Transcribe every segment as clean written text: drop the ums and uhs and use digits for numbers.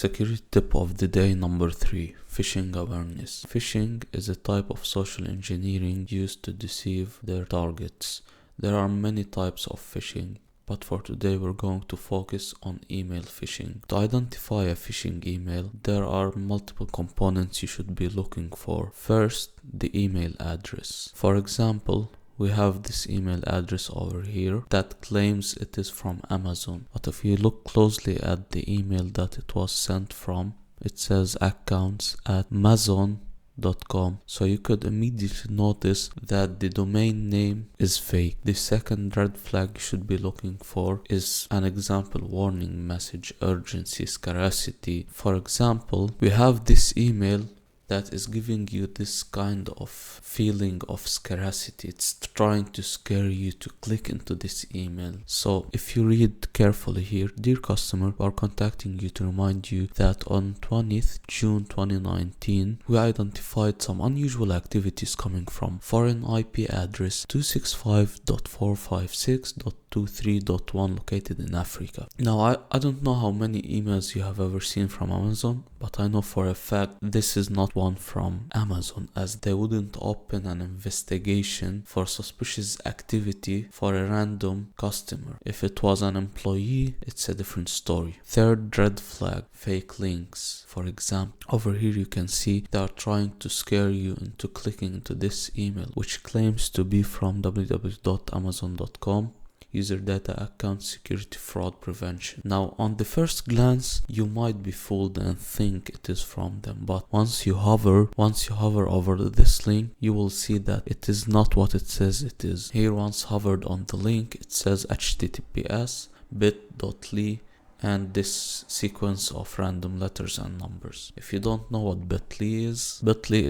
Security tip of the day number 3. Phishing awareness. Phishing is a type of social engineering used to deceive their targets. There are many types of phishing, but for today we're going to focus on email phishing. To identify a phishing email, there are multiple components you should be looking for. First, the email address. For example, we have this email address over here that claims it is from Amazon, but if you look closely at the email that it was sent from, it says accounts@amazon.com, so you could immediately notice that the domain name is fake. The second red flag you should be looking for is an example warning message, urgency, scarcity. For example, we have this email that is giving you this kind of feeling of scarcity. It's trying to scare you to click into this email. So if you read carefully here, dear customer, we are contacting you to remind you that on 20th June 2019, we identified some unusual activities coming from foreign IP address 265.456.23.1 located in Africa. Now I don't know how many emails you have ever seen from Amazon, but I know for a fact this is not one from Amazon, as they wouldn't open an investigation for suspicious activity for a random customer. If it was an employee, it's a different story. Third red flag, fake links. For example, over here you can see they are trying to scare you into clicking into this email, which claims to be from www.amazon.com. User data account security fraud prevention. Now on the first glance you might be fooled and think it is from them, but once you hover over this link, you will see that it is not what it says it is. Here, once hovered on the link, it says https bit.ly and this sequence of random letters and numbers. If you don't know what bit.ly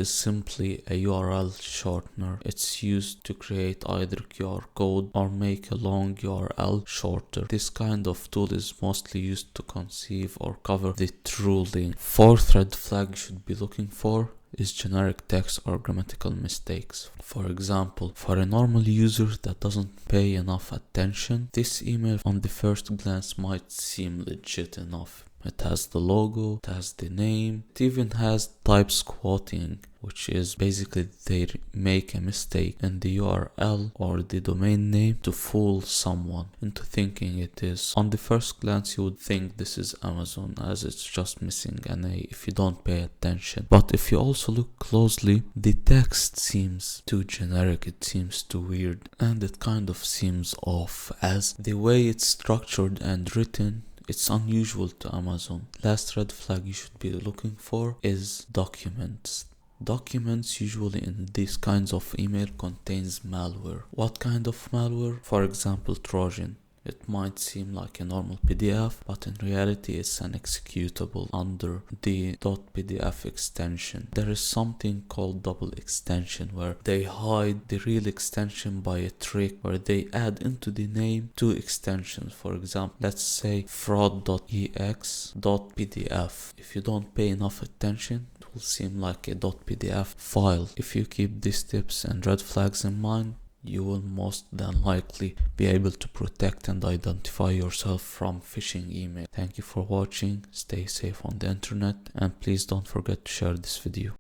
is simply a URL shortener. It's used to create either QR code or make a long URL shorter. This kind of tool is mostly used to conceive or cover the true link. Fourth red flag you should be looking for is generic text or grammatical mistakes. For example, for a normal user that doesn't pay enough attention, this email on the first glance might seem legit enough. It has the logo, it has the name, it even has type squatting, which is basically they make a mistake in the URL or the domain name to fool someone into thinking it is. On the first glance you would think this is Amazon, as it's just missing an A if you don't pay attention. But if you also look closely, the text seems too generic, it seems too weird, and it kind of seems off, as the way it's structured and written, it's unusual to Amazon. Last red flag you should be looking for is documents. Documents usually in these kinds of email contains malware. What kind of malware? For example, Trojan. It might seem like a normal PDF, but in reality it's an executable under the .pdf extension. There is something called double extension, where they hide the real extension by a trick where they add into the name two extensions. For example, let's say fraud.ex.pdf. If you don't pay enough attention, it will seem like a .pdf file. If you keep these tips and red flags in mind, you will most than likely be able to protect and identify yourself from phishing email. Thank you for watching, stay safe on the internet, and please don't forget to share this video.